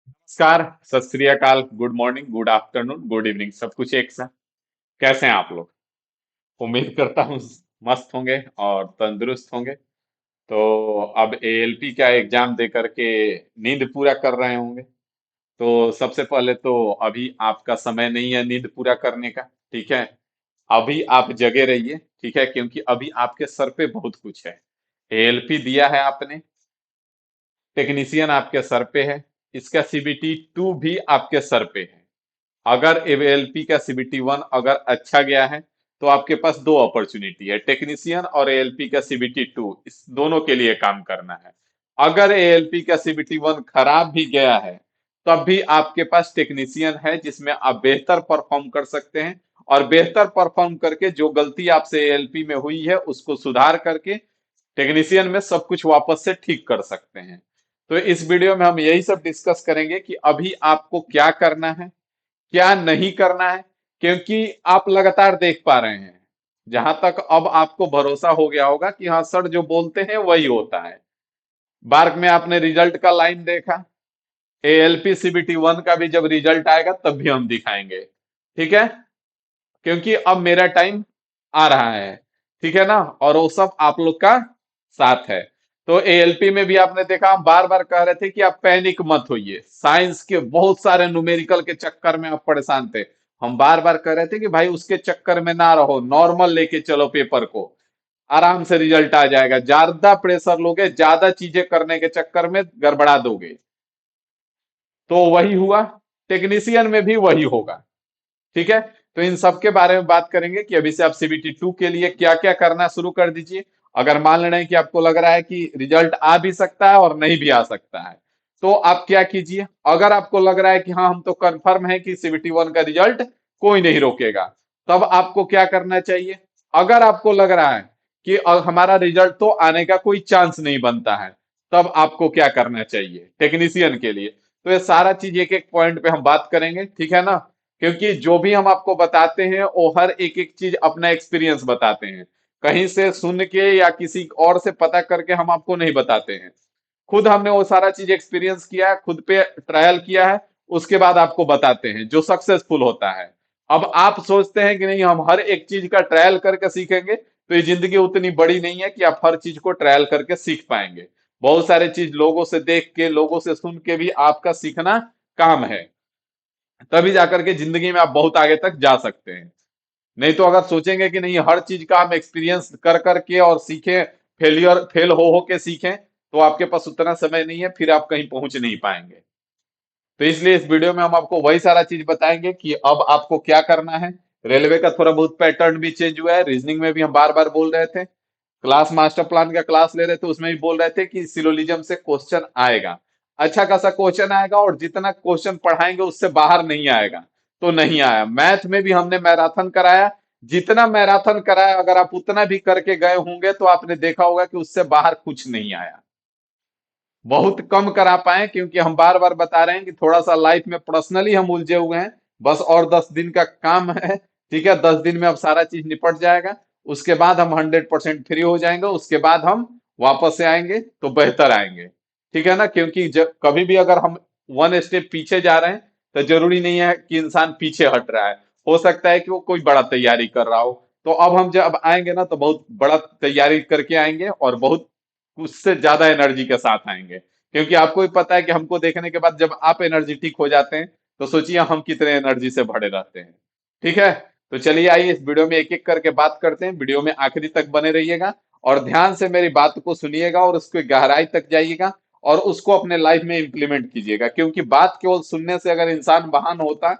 नमस्कार, सत श्री अकाल, good morning, good afternoon, good evening, सब कुछ एक साथ। कैसे हैं आप लोग? उम्मीद करता हूँ मस्त होंगे और तंदुरुस्त होंगे। तो अब एएलपी का एग्जाम दे करके नींद पूरा कर रहे होंगे। तो सबसे पहले तो अभी आपका समय नहीं है नींद पूरा करने का। ठीक है, अभी आप जगे रहिए। ठीक है, क्योंकि अभी आपके सर पे बहुत कुछ है। एएलपी दिया है आपने, टेक्नीशियन आपके सर पे है, इसका सीबीटी 2 भी आपके सर पे है। अगर एएलपी का सीबीटी 1 अगर अच्छा गया है तो आपके पास दो अपॉर्चुनिटी है, टेक्नीशियन और एएलपी का सीबीटी 2, इस दोनों के लिए काम करना है। अगर एएलपी का सीबीटी 1 खराब भी गया है तब भी आपके पास टेक्नीशियन है जिसमें आप बेहतर परफॉर्म कर सकते हैं। और बेहतर परफॉर्म करके जो गलती आपसे एएलपी में हुई है उसको सुधार करके टेक्नीशियन में सब कुछ वापस से ठीक कर सकते हैं। तो इस वीडियो में हम यही सब डिस्कस करेंगे कि अभी आपको क्या करना है, क्या नहीं करना है। क्योंकि आप लगातार देख पा रहे हैं, जहां तक अब आपको भरोसा हो गया होगा कि हाँ सर जो बोलते हैं वही होता है। बार्क में आपने रिजल्ट का लाइन देखा, एएलपी सीबीटी 1 का भी जब रिजल्ट आएगा तब भी हम दिखाएंगे। ठीक है, क्योंकि अब मेरा टाइम आ रहा है। ठीक है ना, और वो सब आप लोग का साथ है। तो एएलपी में भी आपने देखा, हम बार बार कह रहे थे कि आप पैनिक मत होइए, साइंस के बहुत सारे न्यूमेरिकल के चक्कर में आप परेशान थे। हम बार बार कह रहे थे कि भाई उसके चक्कर में ना रहो, नॉर्मल लेके चलो पेपर को, आराम से रिजल्ट आ जाएगा। ज्यादा प्रेशर लोगे, ज्यादा चीजें करने के चक्कर में गड़बड़ा दोगे। तो वही हुआ, टेक्नीशियन में भी वही होगा। ठीक है, तो इन सब के बारे में बात करेंगे कि अभी से आप सीबीटी 2 के लिए क्या क्या करना शुरू कर दीजिए। अगर मान लेना है कि आपको लग रहा है कि रिजल्ट आ भी सकता है और नहीं भी आ सकता है, तो आप क्या कीजिए। अगर आपको लग रहा है कि हाँ हम तो कंफर्म है कि सीबीटी 1 का रिजल्ट कोई नहीं रोकेगा, तब आपको क्या करना चाहिए। अगर आपको लग रहा है कि हमारा रिजल्ट तो आने का कोई चांस नहीं बनता है, तब आपको क्या करना चाहिए टेक्नीशियन के लिए। तो ये सारा चीज एक एक पॉइंट पे हम बात करेंगे, ठीक है ना। क्योंकि जो भी हम आपको बताते हैं वो हर एक एक चीज अपना एक्सपीरियंस बताते हैं, कहीं से सुन के या किसी और से पता करके हम आपको नहीं बताते हैं। खुद हमने वो सारा चीज एक्सपीरियंस किया है, खुद पे ट्रायल किया है, उसके बाद आपको बताते हैं जो सक्सेसफुल होता है। अब आप सोचते हैं कि नहीं हम हर एक चीज का ट्रायल करके सीखेंगे, तो ये जिंदगी उतनी बड़ी नहीं है कि आप हर चीज को ट्रायल करके सीख पाएंगे। बहुत सारे चीज लोगों से देख के, लोगों से सुन के भी आपका सीखना काम है। तभी जाकर के जिंदगी में आप बहुत आगे तक जा सकते हैं। नहीं तो अगर सोचेंगे कि नहीं हर चीज का हम एक्सपीरियंस कर करके और सीखें, फेल हो के सीखें, तो आपके पास उतना समय नहीं है, फिर आप कहीं पहुंच नहीं पाएंगे। तो इसलिए इस वीडियो में हम आपको वही सारा चीज बताएंगे कि अब आपको क्या करना है। रेलवे का थोड़ा बहुत पैटर्न भी चेंज हुआ है, रीजनिंग में भी हम बार बार बोल रहे थे, क्लास मास्टर प्लान का क्लास ले रहे थे उसमें भी बोल रहे थे कि सिलोजिज्म से क्वेश्चन आएगा, अच्छा खासा क्वेश्चन आएगा, और जितना क्वेश्चन पढ़ाएंगे उससे बाहर नहीं आएगा। तो नहीं आया। मैथ में भी हमने मैराथन कराया, जितना मैराथन कराया अगर आप उतना भी करके गए होंगे तो आपने देखा होगा कि उससे बाहर कुछ नहीं आया। बहुत कम करा पाए, क्योंकि हम बार बार बता रहे हैं कि थोड़ा सा लाइफ में पर्सनली हम उलझे हुए हैं। बस और 10 दिन का काम है। ठीक है, 10 दिन में अब सारा चीज निपट जाएगा। उसके बाद हम 100% फ्री हो जाएंगे, उसके बाद हम वापस से आएंगे तो बेहतर आएंगे। ठीक है ना, क्योंकि जब कभी भी अगर हम वन स्टेप पीछे जा रहे हैं तो जरूरी नहीं है कि इंसान पीछे हट रहा है। हो सकता है कि वो कोई बड़ा तैयारी कर रहा हो। तो अब हम जब आएंगे ना तो बहुत बड़ा तैयारी करके आएंगे और बहुत उससे ज्यादा एनर्जी के साथ आएंगे, क्योंकि आपको भी पता है कि हमको देखने के बाद जब आप एनर्जेटिक हो जाते हैं तो सोचिए हम कितने एनर्जी से भरे रहते हैं। ठीक है, तो चलिए आइए इस वीडियो में एक एक करके बात करते हैं। वीडियो में आखिरी तक बने रहिएगा और ध्यान से मेरी बात को सुनिएगा और उसके गहराई तक जाइएगा और उसको अपने लाइफ में इंप्लीमेंट कीजिएगा। क्योंकि बात केवल सुनने से अगर इंसान महान होता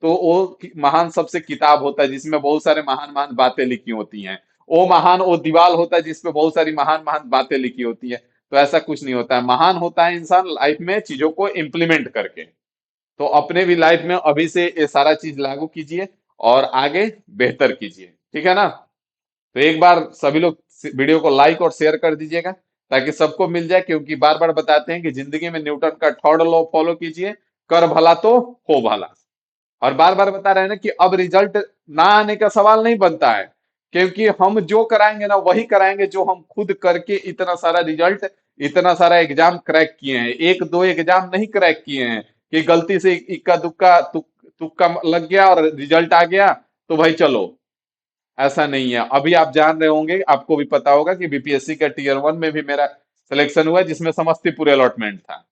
तो वो महान सबसे किताब होता है जिसमें बहुत सारे महान महान बातें लिखी होती हैं। वो महान वो दीवार होता है जिसपे बहुत सारी महान महान बातें लिखी होती है। तो ऐसा कुछ नहीं होता है, महान होता है इंसान लाइफ में चीजों को इम्प्लीमेंट करके। तो अपने भी लाइफ में अभी से ये सारा चीज लागू कीजिए और आगे बेहतर कीजिए। ठीक है ना। तो एक बार सभी लोग वीडियो को लाइक और शेयर कर दीजिएगा ताकि सबको मिल जाए, क्योंकि बार बार बताते हैं कि जिंदगी में न्यूटन का थर्ड लॉ फॉलो कीजिए, कर भला तो हो भला। और बार बार बता रहे हैं ना कि अब रिजल्ट ना आने का सवाल नहीं बनता है, क्योंकि हम जो कराएंगे ना वही कराएंगे जो हम खुद करके इतना सारा रिजल्ट, इतना सारा एग्जाम क्रैक किए हैं। एक दो एग्जाम नहीं क्रैक किए हैं, कि गलती से इक्का दुक्का तुक्का लग गया और रिजल्ट आ गया तो भाई चलो, ऐसा नहीं है। अभी आप जान रहे होंगे, आपको भी पता होगा कि बीपीएससी का टीयर 1 में भी मेरा सिलेक्शन हुआ है, जिसमें समस्तीपुर अलॉटमेंट था।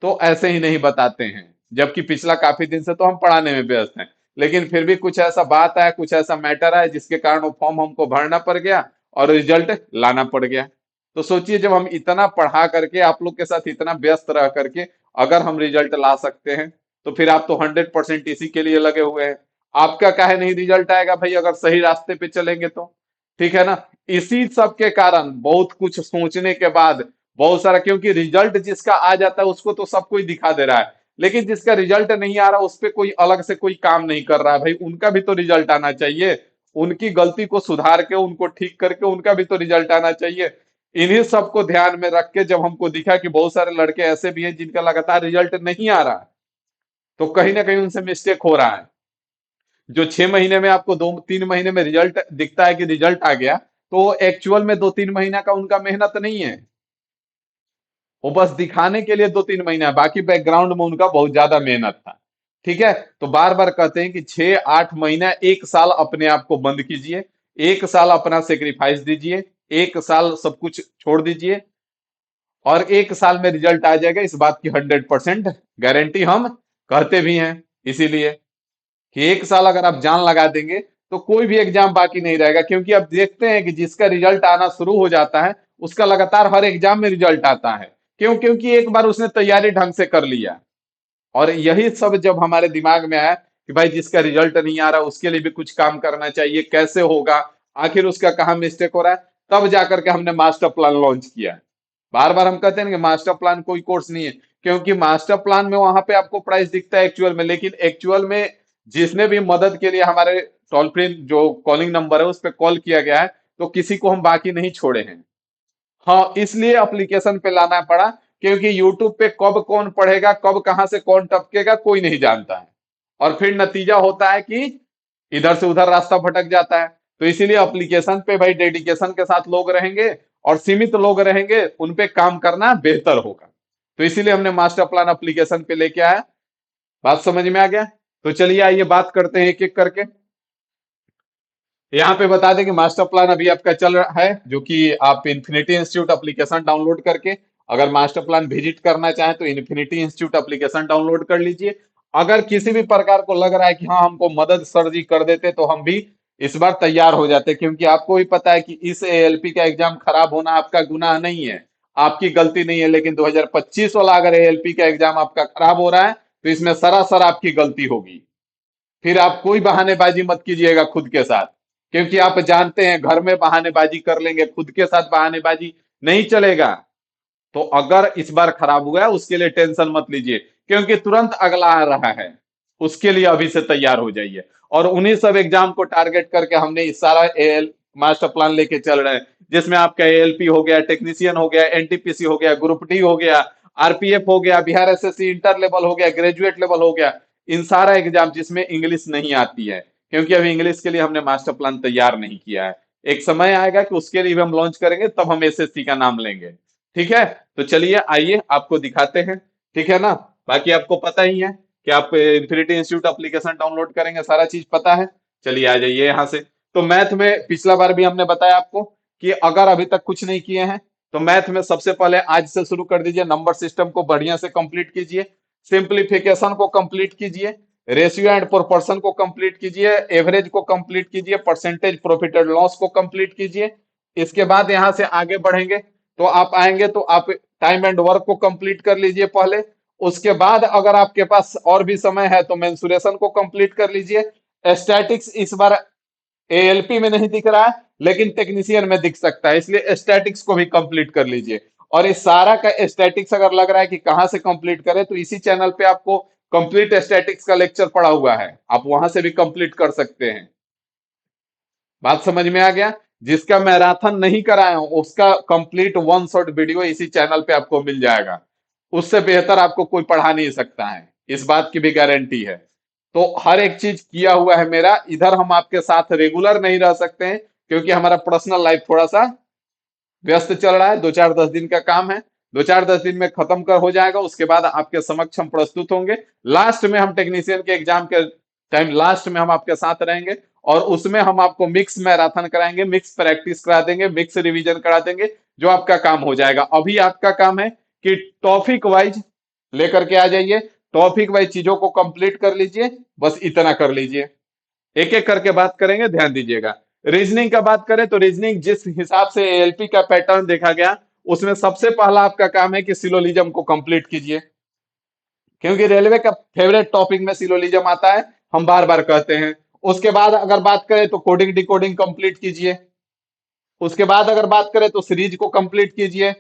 तो ऐसे ही नहीं बताते हैं, जबकि पिछला काफी दिन से तो हम पढ़ाने में व्यस्त हैं, लेकिन फिर भी कुछ ऐसा बात आया, कुछ ऐसा मैटर आया जिसके कारण वो फॉर्म हमको भरना पड़ गया और रिजल्ट लाना पड़ गया। तो सोचिए, जब हम इतना पढ़ा करके आप लोग के साथ इतना व्यस्त रह करके अगर हम रिजल्ट ला सकते हैं, तो फिर आप तो 100% इसी के लिए लगे हुए हैं। आपका काहे नहीं रिजल्ट आएगा भाई, अगर सही रास्ते पे चलेंगे तो? ठीक है ना? इसी सब के कारण बहुत कुछ सोचने के बाद बहुत सारा, क्योंकि रिजल्ट जिसका आ जाता है उसको तो सब कोई दिखा दे रहा है, लेकिन जिसका रिजल्ट नहीं आ रहा उस पे कोई अलग से कोई काम नहीं कर रहा है। भाई उनका भी तो रिजल्ट आना चाहिए, उनकी गलती को सुधार के उनको ठीक करके उनका भी तो रिजल्ट आना चाहिए। इन्हीं सबको ध्यान में रख के जब हमको दिखा कि बहुत सारे लड़के ऐसे भी हैं जिनका लगातार रिजल्ट नहीं आ रहा, तो कहीं ना कहीं उनसे मिस्टेक हो रहा है। जो 6 महीने में आपको 2-3 महीने में रिजल्ट दिखता है कि रिजल्ट आ गया, तो एक्चुअल में 2-3 महीना का उनका मेहनत नहीं है, वो बस दिखाने के लिए 2-3 महीना, बाकी बैकग्राउंड में उनका बहुत ज्यादा मेहनत था। ठीक है? तो बार बार कहते हैं कि 6-8 महीना, 1 साल अपने आप को बंद कीजिए, 1 साल अपना सेक्रीफाइस दीजिए, 1 साल सब कुछ छोड़ दीजिए, और 1 साल में रिजल्ट आ जाएगा, इस बात की 100% गारंटी हम कहते भी हैं। इसीलिए कि 1 साल अगर आप जान लगा देंगे तो कोई भी एग्जाम बाकी नहीं रहेगा, क्योंकि अब देखते हैं कि जिसका रिजल्ट आना शुरू हो जाता है उसका लगातार हर एग्जाम में रिजल्ट आता है। क्यों? क्योंकि एक बार उसने तैयारी ढंग से कर लिया। और यही सब जब हमारे दिमाग में आया कि भाई जिसका रिजल्ट नहीं आ रहा उसके लिए भी कुछ काम करना चाहिए, कैसे होगा, आखिर उसका कहाँ मिस्टेक हो रहा है, तब जाकर के हमने मास्टर प्लान लॉन्च किया। बार बार हम कहते हैं कि मास्टर प्लान कोई कोर्स नहीं है, क्योंकि मास्टर प्लान में वहां पे आपको प्राइस दिखता है एक्चुअल में, लेकिन एक्चुअल में जिसने भी मदद के लिए हमारे टोल फ्री जो कॉलिंग नंबर है उस पर कॉल किया गया है, तो किसी को हम बाकी नहीं छोड़े हैं। हाँ, इसलिए एप्लीकेशन पे लाना पड़ा, क्योंकि यूट्यूब पे कब कौन पढ़ेगा, कब कहां से कौन टपकेगा, कोई नहीं जानता है। और फिर नतीजा होता है कि इधर से उधर रास्ता भटक जाता है। तो इसीलिए एप्लीकेशन पे भाई डेडिकेशन के साथ लोग रहेंगे और सीमित लोग रहेंगे, उन पे काम करना बेहतर होगा। तो इसीलिए हमने मास्टर प्लान एप्लीकेशन पे लेके आया। बात समझ में आ गया? तो चलिए आइए बात करते हैं एक एक करके। यहाँ पे बता दें कि मास्टर प्लान अभी आपका चल रहा है, जो कि आप इन्फिनिटी इंस्टीट्यूट एप्लीकेशन डाउनलोड करके अगर मास्टर प्लान विजिट करना चाहें तो इन्फिनिटी इंस्टीट्यूट एप्लीकेशन डाउनलोड कर लीजिए। अगर किसी भी प्रकार को लग रहा है कि हाँ हमको मदद सर जी कर देते तो हम भी इस बार तैयार हो जाते, क्योंकि आपको भी पता है कि इस एएलपी का एग्जाम खराब होना आपका गुनाह नहीं है, आपकी गलती नहीं है, लेकिन 2025 वाला अगर एएलपी का एग्जाम आपका खराब हो रहा है तो इसमें सरासर आपकी गलती होगी। फिर आप कोई बहानेबाजी मत कीजिएगा खुद के साथ, क्योंकि आप जानते हैं घर में बहानेबाजी कर लेंगे, खुद के साथ बहानेबाजी नहीं चलेगा। तो अगर इस बार खराब हुआ है उसके लिए टेंशन मत लीजिए, क्योंकि तुरंत अगला आ रहा है, उसके लिए अभी से तैयार हो जाइए। और उन्हीं सब एग्जाम को टारगेट करके हमने इस सारा एएल मास्टर प्लान लेके चल रहे हैं, जिसमें आपका एएलपी हो गया, टेक्नीशियन हो गया, एनटीपीसी हो गया, ग्रुप डी हो गया, आरपीएफ हो गया, बिहार एसएससी इंटर लेवल हो गया, ग्रेजुएट लेवल हो गया, इन सारा एग्जाम जिसमें इंग्लिश नहीं आती है, क्योंकि अभी इंग्लिश के लिए हमने मास्टर प्लान तैयार नहीं किया है। एक समय आएगा कि उसके लिए भी हम लॉन्च करेंगे, तब हम एसएससी का नाम लेंगे। ठीक है? तो चलिए आइए आपको दिखाते हैं। ठीक है ना? बाकी आपको पता ही है कि आप इन्फिनिटी इंस्टीट्यूट एप्लीकेशन डाउनलोड करेंगे, सारा चीज पता है। चलिए आ जाइए यहाँ से। तो मैथ में पिछला बार भी हमने बताया आपको कि अगर अभी तक कुछ नहीं किए हैं तो मैथ में सबसे पहले आज से शुरू कर दीजिए, नंबर सिस्टम को बढ़िया से कंप्लीट कीजिए, सिंप्लीफिकेशन को कंप्लीट कीजिए, रेशियो एंड प्रोपोर्शन को कंप्लीट कीजिए, एवरेज को कंप्लीट कीजिए, परसेंटेज प्रॉफिट एंड लॉस को कंप्लीट कीजिए। इसके बाद यहां से आगे बढ़ेंगे तो आप आएंगे तो आप टाइम एंड वर्क को कंप्लीट कर लीजिए पहले। उसके बाद अगर आपके पास और भी समय है तो मेंसुरेशन को कंप्लीट कर लीजिए। स्टैटिक्स इस बार एएलपी में नहीं दिख रहा है, लेकिन टेक्नीशियन में दिख सकता है, इसलिए स्टैटिक्स को भी कंप्लीट कर लीजिए। और इस सारा का स्टैटिक्स अगर लग रहा है कि कहां से कंप्लीट करें, तो इसी चैनल पे आपको कंप्लीट स्टैटिक्स का लेक्चर पड़ा हुआ है, आप वहां से भी कंप्लीट कर सकते हैं। बात समझ में आ गया? जिसका मैराथन नहीं कराया हूं उसका कंप्लीट 1 शॉट वीडियो इसी चैनल पे आपको मिल जाएगा, उससे बेहतर आपको कोई पढ़ा नहीं सकता है, इस बात की भी गारंटी है। तो हर एक चीज किया हुआ है मेरा, इधर हम आपके साथ रेगुलर नहीं रह सकते हैं, क्योंकि हमारा पर्सनल लाइफ थोड़ा सा व्यस्त चल रहा है, 2-4-10 दिन का काम है। 2-4-10 दिन में खत्म कर हो जाएगा, उसके बाद आपके समक्ष हम प्रस्तुत होंगे। लास्ट में हम टेक्नीशियन के एग्जाम के टाइम लास्ट में हम आपके साथ रहेंगे, और उसमें हम आपको मिक्स मैराथन कराएंगे, मिक्स प्रैक्टिस करा देंगे, मिक्स रिवीजन करा देंगे, जो आपका काम हो जाएगा। अभी आपका काम है कि टॉपिक वाइज लेकर के आ जाइए, टॉपिक वाइज चीजों को कंप्लीट कर लीजिए, बस इतना कर लीजिए। एक एक करके बात करेंगे, ध्यान दीजिएगा। रीजनिंग का बात करें तो रीजनिंग जिस हिसाब से एएलपी का पैटर्न देखा गया, उसमें सबसे पहला आपका काम है कि सिलोलिज्म को कंप्लीट कीजिए, क्योंकि रेलवे का फेवरेट टॉपिक में सिलोलिज्म आता है, हम बार बार कहते हैं। उसके बाद अगर बात करें तो कोडिंग डिकोडिंग कंप्लीट कीजिए। उसके बाद अगर बात करें तो सीरीज को कंप्लीट कीजिए।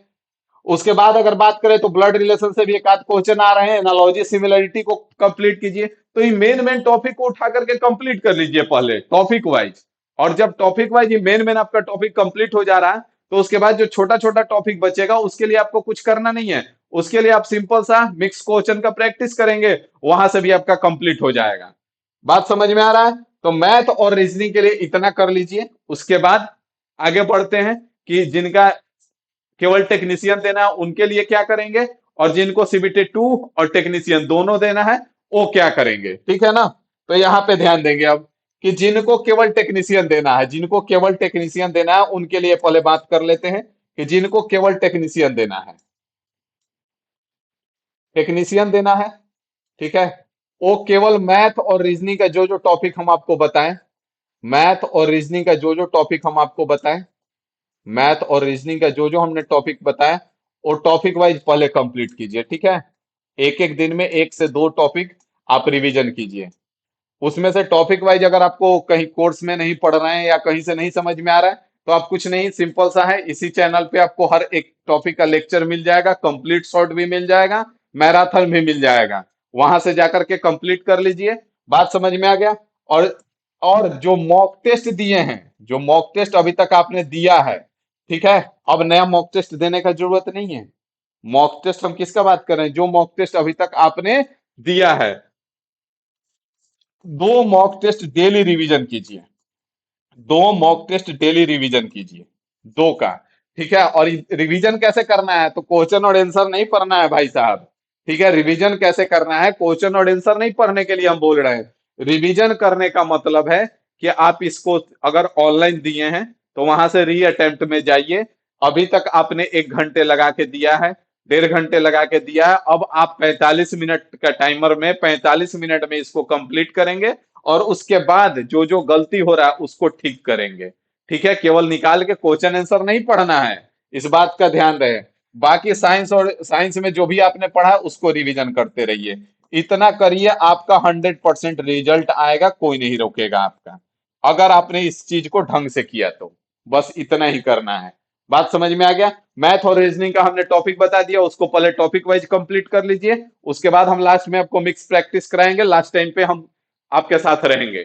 उसके बाद अगर बात करें तो ब्लड रिलेशन से भी एक आध क्वेश्चन आ रहे हैं, एनालॉजी सिमिलरिटी को कंप्लीट कीजिए। तो ये मेन मेन टॉपिक को उठा करके कंप्लीट कर लीजिए पहले टॉपिक वाइज। और जब टॉपिक वाइज ये मेन मेन आपका टॉपिक कंप्लीट हो जा रहा है, तो उसके बाद जो छोटा छोटा टॉपिक बचेगा उसके लिए आपको कुछ करना नहीं है। उसके लिए आप सिंपल सा मिक्स क्वेश्चन का प्रैक्टिस करेंगे, वहां से भी आपका कंप्लीट हो जाएगा। बात समझ में आ रहा है? तो मैथ और रीजनिंग के लिए इतना कर लीजिए। उसके बाद आगे बढ़ते हैं कि जिनका केवल टेक्नीशियन देना है उनके लिए क्या करेंगे, और जिनको सीबीटी 2 और टेक्नीशियन दोनों देना है वो क्या करेंगे, ठीक है ना? तो यहाँ पे ध्यान देंगे अब कि जिनको केवल टेक्नीशियन देना है, जिनको केवल टेक्नीशियन देना है उनके लिए पहले बात कर लेते हैं कि जिनको केवल टेक्नीशियन देना है, टेक्नीशियन देना है, ठीक है। वो केवल मैथ और रीजनिंग का जो जो टॉपिक हम आपको बताएं, मैथ और रीजनिंग का जो जो टॉपिक हम आपको बताएं, मैथ और रीजनिंग का जो जो हमने टॉपिक बताया, वो टॉपिक वाइज पहले कंप्लीट कीजिए, ठीक है। एक एक दिन में 1 से 2 टॉपिक आप रिवीजन कीजिए। उसमें से टॉपिक वाइज अगर आपको कहीं कोर्स में नहीं पढ़ रहे हैं या कहीं से नहीं समझ में आ रहा है, तो आप कुछ नहीं, सिंपल सा है, इसी चैनल पे आपको हर एक टॉपिक का लेक्चर मिल जाएगा, कंप्लीट शॉर्ट भी मिल जाएगा, मैराथन भी मिल जाएगा। वहां से जाकर के कंप्लीट कर लीजिए। बात समझ में आ गया? और और जो मॉक टेस्ट दिए हैं, जो मॉक टेस्ट अभी तक आपने दिया है, ठीक है, अब नया मॉक टेस्ट देने का जरूरत नहीं है। मॉक टेस्ट हम किसका बात कर रहे हैं? जो मॉक टेस्ट अभी तक आपने दिया है, 2 मॉक टेस्ट डेली रिवीजन कीजिए। 2 मॉक टेस्ट डेली रिवीजन कीजिए, 2 का, ठीक है। और रिवीजन कैसे करना है? तो क्वेश्चन और आंसर नहीं पढ़ना है भाई साहब, ठीक है। रिवीजन कैसे करना है? क्वेश्चन और आंसर नहीं पढ़ने के लिए हम बोल रहे हैं। रिवीजन करने का मतलब है कि आप इसको अगर ऑनलाइन दिए हैं तो वहां से री अटेम्प्ट में जाइए। अभी तक आपने 1 घंटे लगा के दिया है, 1.5 घंटे लगा के दिया है, अब आप 45 मिनट का टाइमर में 45 मिनट में इसको कंप्लीट करेंगे, और उसके बाद जो जो गलती हो रहा है उसको ठीक करेंगे, ठीक है। केवल निकाल के क्वेश्चन आंसर नहीं पढ़ना है, इस बात का ध्यान रहे। बाकी साइंस और साइंस में जो भी आपने पढ़ा है उसको रिवीजन करते रहिए। इतना करिए, आपका 100% रिजल्ट आएगा, कोई नहीं रोकेगा आपका, अगर आपने इस चीज को ढंग से किया तो। बस इतना ही करना है। बात समझ में आ गया? मैथ और रीजनिंग का हमने टॉपिक बता दिया, उसको पहले टॉपिक वाइज कंप्लीट कर लीजिए। उसके बाद हम लास्ट में आपको मिक्स प्रैक्टिस कराएंगे, लास्ट टाइम पे हम आपके साथ रहेंगे,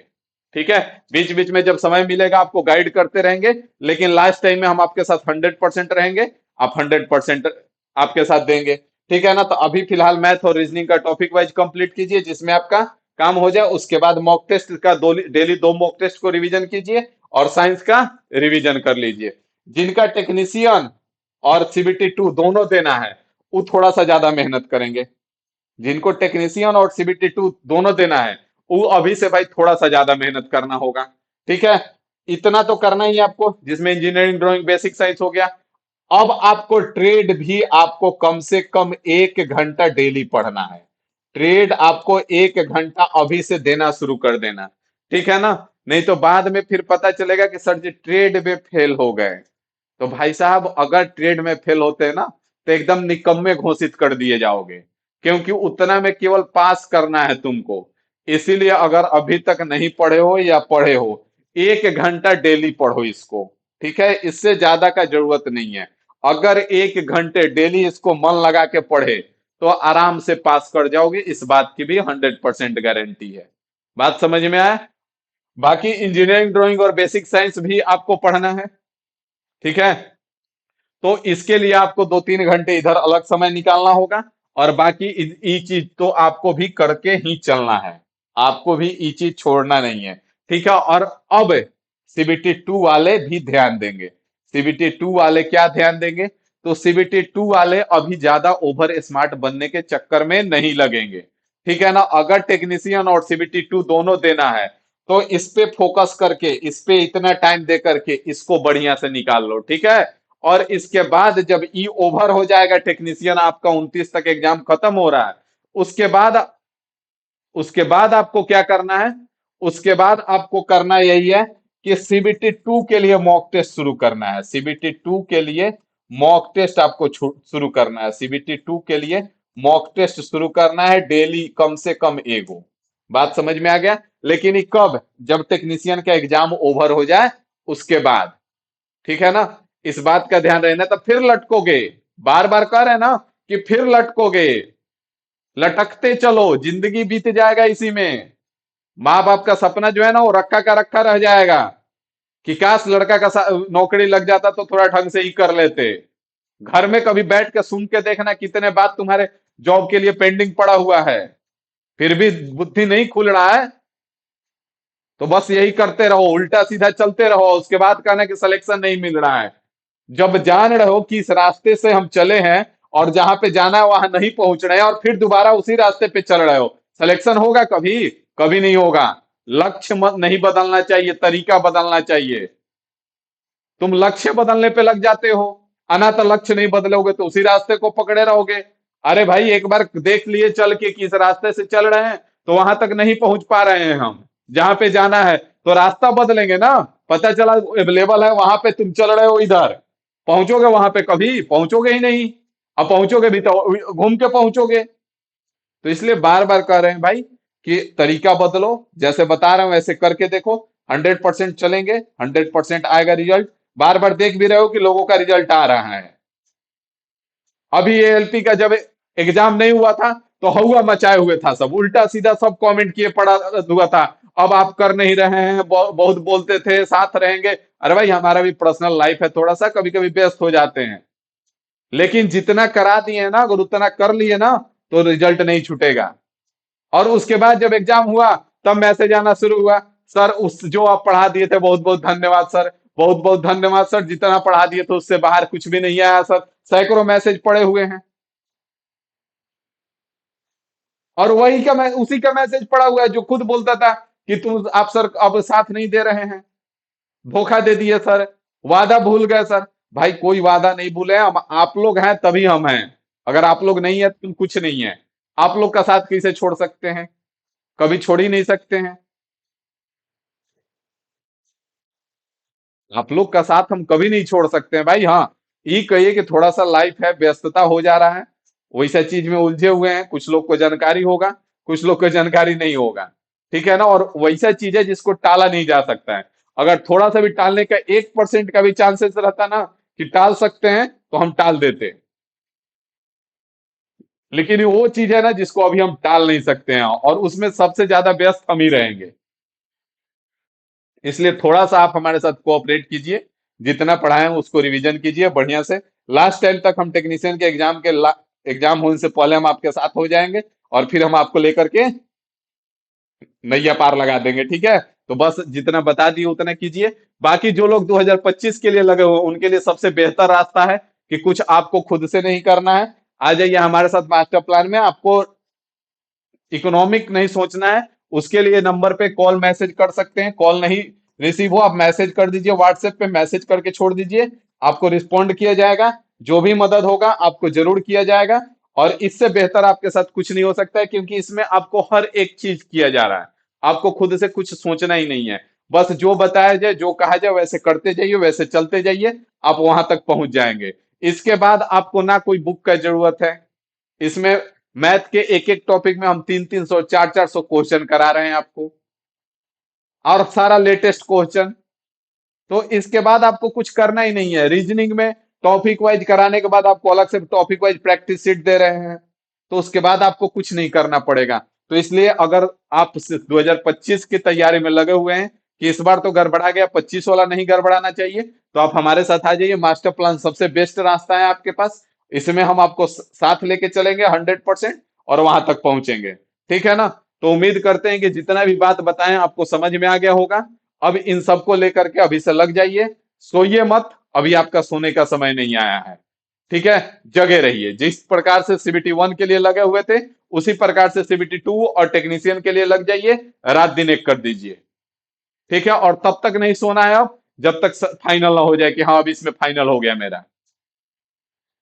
ठीक है। बीच बीच में जब समय मिलेगा आपको गाइड करते रहेंगे, लेकिन लास्ट टाइम में हम आपके साथ 100% रहेंगे, आप 100% आपके साथ देंगे, ठीक है ना? तो अभी फिलहाल मैथ और रीजनिंग का टॉपिक वाइज कंप्लीट कीजिए, जिसमें आपका काम हो जाए। उसके बाद मॉक टेस्ट का डेली 2 मॉक टेस्ट को रिवीजन कीजिए, और साइंस का रिवीजन कर लीजिए। जिनका टेक्नीशियन और सीबीटी 2 दोनों देना है, वो थोड़ा सा ज्यादा मेहनत करेंगे। जिनको टेक्नीशियन और सीबीटी 2 दोनों देना है, वो अभी से भाई थोड़ा सा ज्यादा मेहनत करना होगा, ठीक है। इतना तो करना ही है आपको, जिसमें इंजीनियरिंग ड्राइंग बेसिक साइंस हो गया। अब आपको ट्रेड भी आपको कम से कम 1 घंटा डेली पढ़ना है। ट्रेड आपको 1 घंटा अभी से देना शुरू कर देना, ठीक है ना? नहीं तो बाद में फिर पता चलेगा कि सर जी ट्रेड में फेल हो गए। तो भाई साहब अगर ट्रेड में फेल होते हैं ना, तो एकदम निकम्मे घोषित कर दिए जाओगे, क्योंकि उतना में केवल पास करना है तुमको। इसीलिए अगर अभी तक नहीं पढ़े हो या पढ़े हो, 1 घंटा डेली पढ़ो इसको, ठीक है। इससे ज्यादा का जरूरत नहीं है। अगर 1 घंटे डेली इसको मन लगा के पढ़े तो आराम से पास कर जाओगे, इस बात की भी 100% गारंटी है। बात समझ में आया? बाकी इंजीनियरिंग ड्राइंग और बेसिक साइंस भी आपको पढ़ना है, ठीक है। तो इसके लिए आपको 2-3 घंटे इधर अलग समय निकालना होगा, और बाकी ये चीज तो आपको भी करके ही चलना है, आपको भी ये चीज छोड़ना नहीं है, ठीक है। और अब सीबीटी 2 वाले भी ध्यान देंगे। सीबीटी 2 वाले क्या ध्यान देंगे? तो सीबीटी 2 वाले अभी ज्यादा ओवर स्मार्ट बनने के चक्कर में नहीं लगेंगे। ठीक है ना। अगर टेक्नीशियन और सीबीटी 2 दोनों देना है तो इस पे फोकस करके, इस पे इतना टाइम दे करके इसको बढ़िया से निकाल लो। ठीक है। और इसके बाद जब ई ओवर हो जाएगा, टेक्नीशियन आपका 29 तक एग्जाम खत्म हो रहा है, उसके बाद उसके बाद आपको क्या करना है? उसके बाद आपको करना यही है कि सीबीटी 2 के लिए मॉक टेस्ट शुरू करना है। सीबीटी 2 के लिए मॉक टेस्ट आपको शुरू करना है। सीबीटी 2 के लिए मॉक टेस्ट शुरू करना है डेली, कम से कम एगो। बात समझ में आ गया? लेकिन ये कब? जब टेक्नीशियन का एग्जाम ओवर हो जाए उसके बाद। ठीक है ना। इस बात का ध्यान रहना, तब फिर लटकोगे। बार बार कह रहे हैं ना कि फिर लटकोगे। लटकते चलो, जिंदगी बीत जाएगा इसी में। माँ बाप का सपना जो है ना, वो रखा का रखा रह जाएगा कि काश लड़का का नौकरी लग जाता तो थोड़ा ढंग से ही कर लेते। घर में कभी बैठ के सुन के देखना कितने बात तुम्हारे जॉब के लिए पेंडिंग पड़ा हुआ है, फिर भी बुद्धि नहीं खुल रहा है। तो बस यही करते रहो, उल्टा सीधा चलते रहो, उसके बाद कहना कि सिलेक्शन नहीं मिल रहा है। जब जान रहे हो कि इस रास्ते से हम चले हैं और जहां पे जाना है वहां नहीं पहुंच रहे हैं, और फिर दोबारा उसी रास्ते पे चल रहे हो, सिलेक्शन होगा कभी? कभी नहीं होगा। लक्ष्य मत नहीं बदलना चाहिए, तरीका बदलना चाहिए। तुम लक्ष्य बदलने पे लग जाते हो, अनाथ लक्ष्य नहीं बदलोगे तो उसी रास्ते को पकड़े रहोगे। अरे भाई, एक बार देख लिए चल के कि इस रास्ते से चल रहे हैं तो वहां तक नहीं पहुंच पा रहे हैं हम, जहां पे जाना है तो रास्ता बदलेंगे ना। पता चला अवेलेबल है वहां पे, तुम चल रहे हो इधर, पहुंचोगे वहां पे? कभी पहुंचोगे ही नहीं। अब पहुंचोगे भी तो घूम के पहुंचोगे। तो इसलिए बार बार कह रहे हैं भाई कि तरीका बदलो, जैसे बता रहा हूं वैसे करके देखो। 100% चलेंगे, 100% आएगा रिजल्ट। बार बार देख भी रहे हो कि लोगों का रिजल्ट आ रहा है। अभी एएलपी का जब एग्जाम नहीं हुआ था तो हवा मचाए हुए था, सब उल्टा सीधा सब कमेंट किए पड़ा हुआ था। अब आप कर नहीं रहे हैं, बहुत बोलते थे साथ रहेंगे। अरे भाई, हमारा भी पर्सनल लाइफ है, थोड़ा सा कभी कभी व्यस्त हो जाते हैं। लेकिन जितना करा दिए ना, अगर उतना कर लिए ना तो रिजल्ट नहीं छूटेगा। और उसके बाद जब एग्जाम हुआ तब मैसेज आना शुरू हुआ, सर उस जो आप पढ़ा दिए थे बहुत बहुत धन्यवाद सर, बहुत बहुत धन्यवाद सर, जितना पढ़ा दिए थे उससे बाहर कुछ भी नहीं आया सर। सैकड़ों मैसेज पड़े हुए हैं। और वही का उसी का मैसेज पड़ा हुआ है जो खुद बोलता था कि तुम आप सर अब साथ नहीं दे रहे हैं, धोखा दे दिए सर, वादा भूल गए सर। भाई कोई वादा नहीं भूले, हम आप लोग हैं तभी हम हैं। अगर आप लोग नहीं है तो तुम कुछ नहीं है। आप लोग का साथ कैसे छोड़ सकते हैं? कभी छोड़ ही नहीं सकते हैं। आप लोग का साथ हम कभी नहीं छोड़ सकते हैं भाई। हाँ, ये कहिए कि थोड़ा सा लाइफ है, व्यस्तता हो जा रहा है, वैसा चीज में उलझे हुए हैं। कुछ लोग को जानकारी होगा, कुछ लोग को जानकारी नहीं होगा। ठीक है ना। और वैसा चीज है जिसको टाला नहीं जा सकता है। अगर थोड़ा सा भी टालने का 1% का भी चांसेस रहता ना कि टाल सकते हैं तो हम टाल देते। लेकिन ये वो चीज है ना जिसको अभी हम टाल नहीं सकते हैं, और उसमें सबसे ज्यादा व्यस्त हम ही रहेंगे। इसलिए थोड़ा सा आप हमारे साथ कोऑपरेट कीजिए, जितना पढ़ाए हैं उसको रिवीजन कीजिए बढ़िया से। लास्ट टाइम तक हम टेक्नीशियन के एग्जाम के एग्जाम होने से पहले हम आपके साथ हो जाएंगे, और फिर हम आपको लेकर के नैया पार लगा देंगे। ठीक है। तो बस जितना बता दिए उतना कीजिए। बाकी जो लोग 2025 के लिए लगे हुए हैं, उनके लिए सबसे बेहतर रास्ता है कि कुछ आपको खुद से नहीं करना है। आ जाइए हमारे साथ मास्टर प्लान में। आपको इकोनॉमिक नहीं सोचना है, उसके लिए नंबर पे कॉल मैसेज कर सकते हैं। कॉल नहीं रिसीव हो, आप मैसेज कर दीजिए, व्हाट्सएप पे मैसेज करके छोड़ दीजिए, आपको रिस्पॉन्ड किया जाएगा। जो भी मदद होगा आपको जरूर किया जाएगा। और इससे बेहतर आपके साथ कुछ नहीं हो सकता है, क्योंकि इसमें आपको हर एक चीज किया जा रहा है। आपको खुद से कुछ सोचना ही नहीं है। बस जो बताया जाए, जो कहा जाए वैसे करते जाइए, वैसे चलते जाइए, आप वहां तक पहुंच जाएंगे। इसके बाद आपको ना कोई बुक का जरूरत है। इसमें मैथ के एक एक टॉपिक में हम 300 300 400 क्वेश्चन करा रहे हैं आपको, और सारा लेटेस्ट क्वेश्चन। तो इसके बाद आपको कुछ करना ही नहीं है। रीजनिंग में टॉपिक वाइज कराने के बाद आपको अलग से टॉपिक वाइज प्रैक्टिस सीट दे रहे हैं। तो उसके बाद आपको कुछ नहीं करना पड़ेगा। तो इसलिए अगर आप 2025 की तैयारी में लगे हुए हैं कि इस बार तो गड़बड़ा गया, 25 वाला नहीं गड़बड़ाना चाहिए, तो आप हमारे साथ आ जाइए। मास्टर प्लान सबसे बेस्ट रास्ता है आपके पास। इसमें हम आपको साथ लेके चलेंगे 100%, और वहां तक पहुंचेंगे। ठीक है ना। तो उम्मीद करते हैं कि जितना भी बात बताएं आपको समझ में आ गया होगा। अब इन सबको लेकर के अभी से लग जाइए, सोइए मत। अभी आपका सोने का समय नहीं आया है। ठीक है, जगे रहिए। जिस प्रकार से सीबीटी 1 के लिए लगे हुए थे, उसी प्रकार से सीबीटी 2 और टेक्नीशियन के लिए लग जाइए, रात दिन एक कर दीजिए। ठीक है, और तब तक नहीं सोना है अब जब तक फाइनल ना हो जाए कि हाँ अब इसमें फाइनल हो गया मेरा।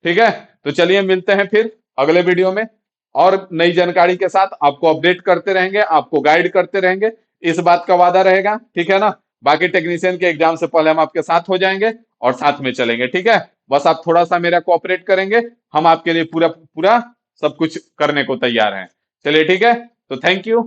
ठीक है, तो चलिए मिलते हैं फिर अगले वीडियो में और नई जानकारी के साथ। आपको अपडेट करते रहेंगे, आपको गाइड करते रहेंगे, इस बात का वादा रहेगा। ठीक है ना, बाकी टेक्नीशियन के एग्जाम से पहले हम आपके साथ हो जाएंगे और साथ में चलेंगे। ठीक है, बस आप थोड़ा सा मेरा कोऑपरेट करेंगे, हम आपके लिए पूरा पूरा सब कुछ करने को तैयार हैं। चलिए ठीक है, तो थैंक यू।